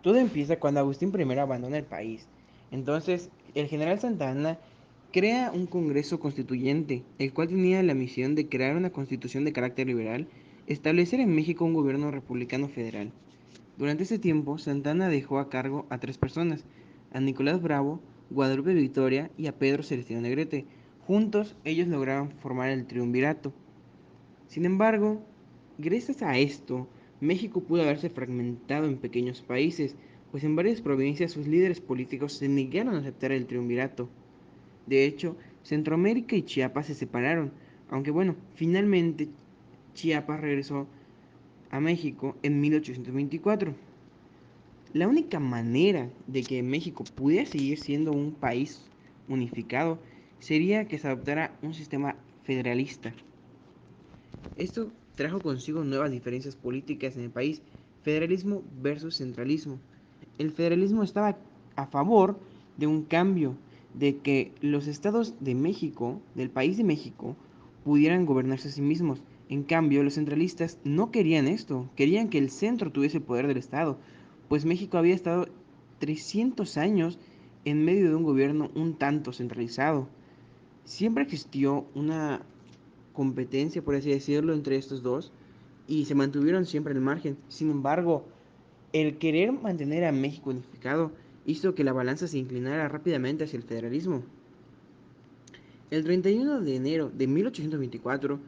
Todo empieza cuando Agustín I abandona el país. Entonces, el general Santa Anna crea un Congreso Constituyente, el cual tenía la misión de crear una constitución de carácter liberal, establecer en México un gobierno republicano federal. Durante ese tiempo, Santa Anna dejó a cargo a tres personas, a Nicolás Bravo, Guadalupe Victoria y a Pedro Celestino Negrete. Juntos, ellos lograron formar el triunvirato. Sin embargo, gracias a esto, México pudo haberse fragmentado en pequeños países, pues en varias provincias sus líderes políticos se negaron a aceptar el triunvirato. De hecho, Centroamérica y Chiapas se separaron, aunque bueno, finalmente Chiapas regresó a México en 1824. La única manera de que México pudiera seguir siendo un país unificado sería que se adoptara un sistema federalista. Esto trajo consigo nuevas diferencias políticas en el país, federalismo versus centralismo. El federalismo estaba a favor de un cambio, de que los estados de México, del país de México, pudieran gobernarse a sí mismos. En cambio, los centralistas no querían esto, querían que el centro tuviese el poder del estado, pues México había estado 300 años en medio de un gobierno un tanto centralizado. Siempre existió una competencia, por así decirlo, entre estos dos y se mantuvieron siempre al margen. Sin embargo, el querer mantener a México unificado hizo que la balanza se inclinara rápidamente hacia el federalismo. El 31 de enero de 1824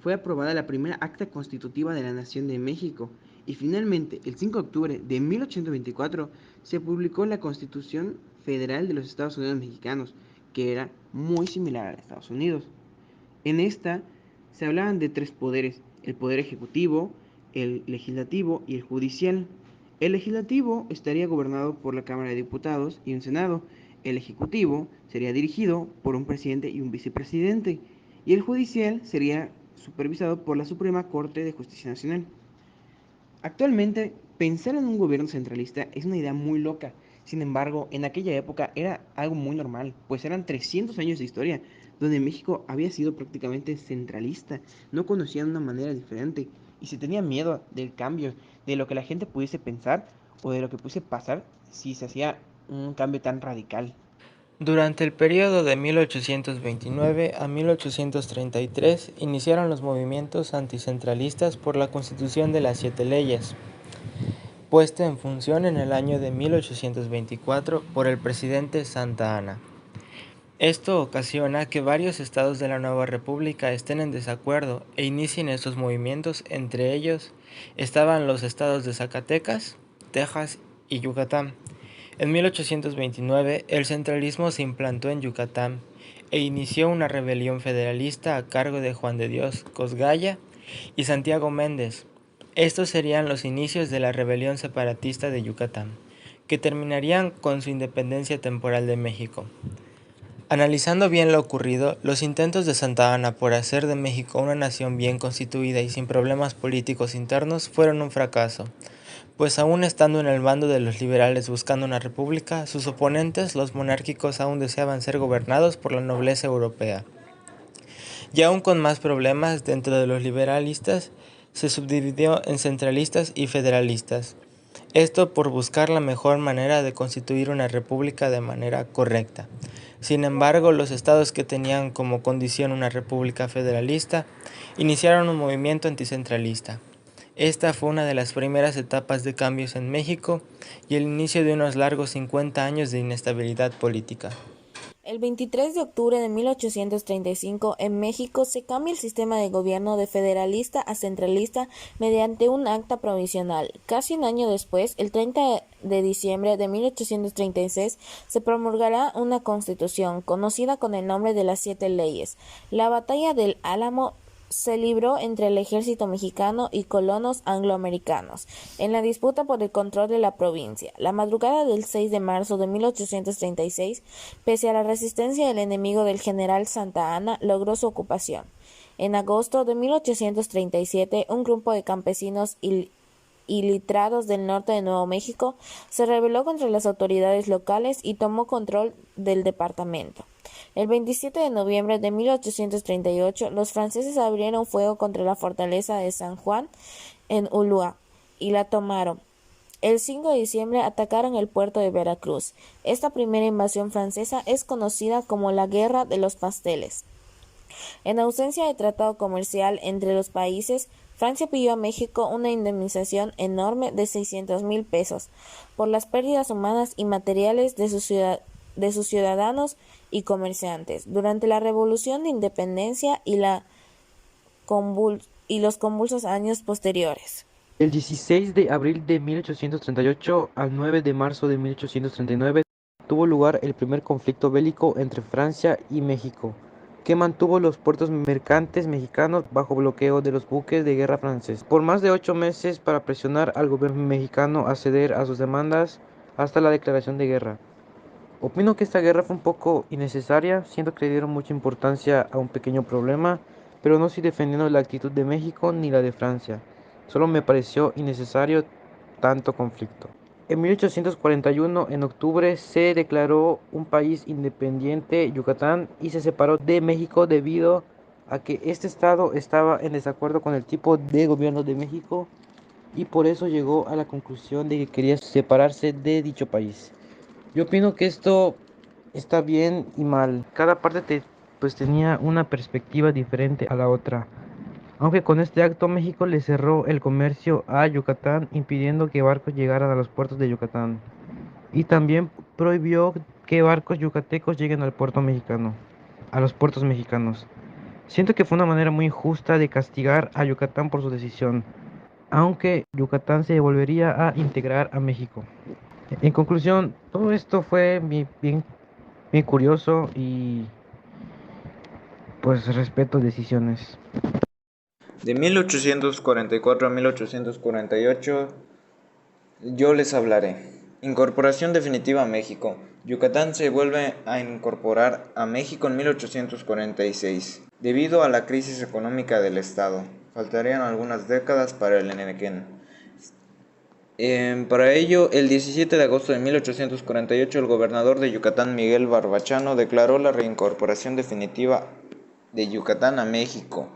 fue aprobada la primera acta constitutiva de la Nación de México y finalmente el 5 de octubre de 1824 se publicó la Constitución Federal de los Estados Unidos Mexicanos, que era muy similar a Estados Unidos. En esta se hablaban de tres poderes, el poder ejecutivo, el legislativo y el judicial. El legislativo estaría gobernado por la Cámara de Diputados y un Senado. El ejecutivo sería dirigido por un presidente y un vicepresidente. Y el judicial sería supervisado por la Suprema Corte de Justicia Nacional. Actualmente, pensar en un gobierno centralista es una idea muy loca. Sin embargo, en aquella época era algo muy normal, pues eran 300 años de historia, donde México había sido prácticamente centralista, no conocían una manera diferente y se tenía miedo del cambio, de lo que la gente pudiese pensar o de lo que pudiese pasar si se hacía un cambio tan radical. Durante el periodo de 1829 a 1833 iniciaron los movimientos anticentralistas por la Constitución de las Siete Leyes, puesta en función en el año de 1824 por el presidente Santa Anna. Esto ocasiona que varios estados de la nueva república estén en desacuerdo e inicien estos movimientos. Entre ellos estaban los estados de Zacatecas, Texas y Yucatán. En 1829 el centralismo se implantó en Yucatán e inició una rebelión federalista a cargo de Juan de Dios Cosgaya y Santiago Méndez. Estos serían los inicios de la rebelión separatista de Yucatán, que terminarían con su independencia temporal de México. Analizando bien lo ocurrido, los intentos de Santa Anna por hacer de México una nación bien constituida y sin problemas políticos internos fueron un fracaso, pues aún estando en el bando de los liberales buscando una república, sus oponentes, los monárquicos, aún deseaban ser gobernados por la nobleza europea. Y aún con más problemas dentro de los liberalistas, se subdividió en centralistas y federalistas. Esto por buscar la mejor manera de constituir una república de manera correcta. Sin embargo, los estados que tenían como condición una república federalista iniciaron un movimiento anticentralista. Esta fue una de las primeras etapas de cambios en México y el inicio de unos largos 50 años de inestabilidad política. El 23 de octubre de 1835, en México, se cambia el sistema de gobierno de federalista a centralista mediante un acta provisional. Casi un año después, el 30 de diciembre de 1836, se promulgará una constitución, conocida con el nombre de las Siete Leyes. La batalla del Álamo se libró entre el ejército mexicano y colonos angloamericanos en la disputa por el control de la provincia. La madrugada del 6 de marzo de 1836, pese a la resistencia del enemigo del general Santa Anna, logró su ocupación. En agosto de 1837, un grupo de campesinos iliterados del norte de Nuevo México se rebeló contra las autoridades locales y tomó control del departamento. El 27 de noviembre de 1838, los franceses abrieron fuego contra la fortaleza de San Juan en Ulúa y la tomaron. El 5 de diciembre atacaron el puerto de Veracruz. Esta primera invasión francesa es conocida como la Guerra de los Pasteles. En ausencia de tratado comercial entre los países, Francia pidió a México una indemnización enorme de 600,000 pesos por las pérdidas humanas y materiales de sus ciudadanos y comerciantes durante la Revolución de Independencia y los convulsos años posteriores. Del 16 de abril de 1838 al 9 de marzo de 1839 tuvo lugar el primer conflicto bélico entre Francia y México, que mantuvo los puertos mercantes mexicanos bajo bloqueo de los buques de guerra franceses por más de 8 meses para presionar al gobierno mexicano a ceder a sus demandas hasta la declaración de guerra. Opino que esta guerra fue un poco innecesaria, siendo que le dieron mucha importancia a un pequeño problema, pero no estoy defendiendo la actitud de México ni la de Francia. Solo me pareció innecesario tanto conflicto. En 1841, en octubre, se declaró un país independiente, Yucatán, y se separó de México debido a que este estado estaba en desacuerdo con el tipo de gobierno de México y por eso llegó a la conclusión de que quería separarse de dicho país. Yo opino que esto está bien y mal. Cada parte pues tenía una perspectiva diferente a la otra. Aunque con este acto México le cerró el comercio a Yucatán, impidiendo que barcos llegaran a los puertos de Yucatán. Y también prohibió que barcos yucatecos lleguen al puerto mexicano, a los puertos mexicanos. Siento que fue una manera muy injusta de castigar a Yucatán por su decisión, aunque Yucatán se volvería a integrar a México. En conclusión, todo esto fue bien curioso y pues respeto decisiones. De 1844 a 1848 yo les hablaré. Incorporación definitiva a México. Yucatán se vuelve a incorporar a México en 1846, debido a la crisis económica del Estado. Faltarían algunas décadas para el Enequén. Para ello, el 17 de agosto de 1848, el gobernador de Yucatán, Miguel Barbachano, declaró la reincorporación definitiva de Yucatán a México,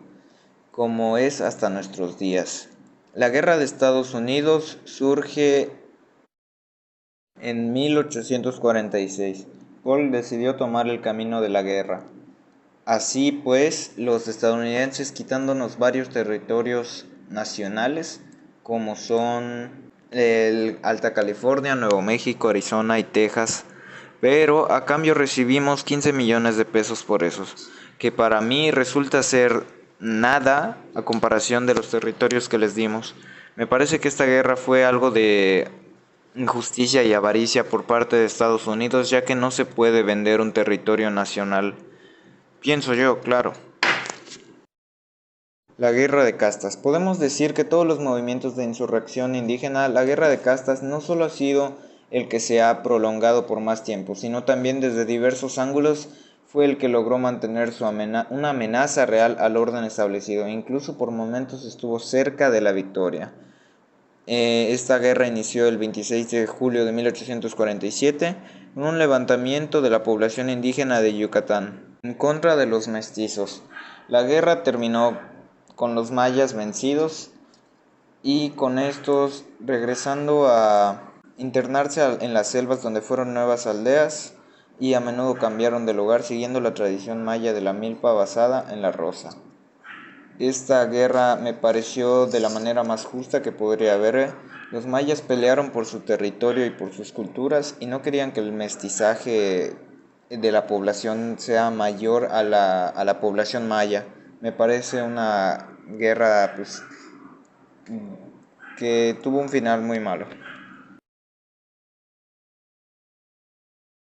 como es hasta nuestros días. La Guerra de Estados Unidos surge en 1846. Paul decidió tomar el camino de la guerra. Así pues, los estadounidenses quitándonos varios territorios nacionales, como son el Alta California, Nuevo México, Arizona y Texas, pero a cambio recibimos 15 millones de pesos por esos, que para mí resulta ser nada a comparación de los territorios que les dimos. Me parece que esta guerra fue algo de injusticia y avaricia por parte de Estados Unidos, ya que no se puede vender un territorio nacional. Pienso yo, claro. La guerra de castas. Podemos decir que todos los movimientos de insurrección indígena, la guerra de castas no solo ha sido el que se ha prolongado por más tiempo, sino también desde diversos ángulos fue el que logró mantener una amenaza real al orden establecido, incluso por momentos estuvo cerca de la victoria. Esta guerra inició el 26 de julio de 1847 con un levantamiento de la población indígena de Yucatán en contra de los mestizos. La guerra terminó con los mayas vencidos y con estos regresando a internarse en las selvas donde fueron nuevas aldeas y a menudo cambiaron de lugar siguiendo la tradición maya de la milpa basada en la rosa. Esta guerra me pareció de la manera más justa que podría haber. Los mayas pelearon por su territorio y por sus culturas y no querían que el mestizaje de la población sea mayor a la población maya. Me parece una guerra pues, que tuvo un final muy malo.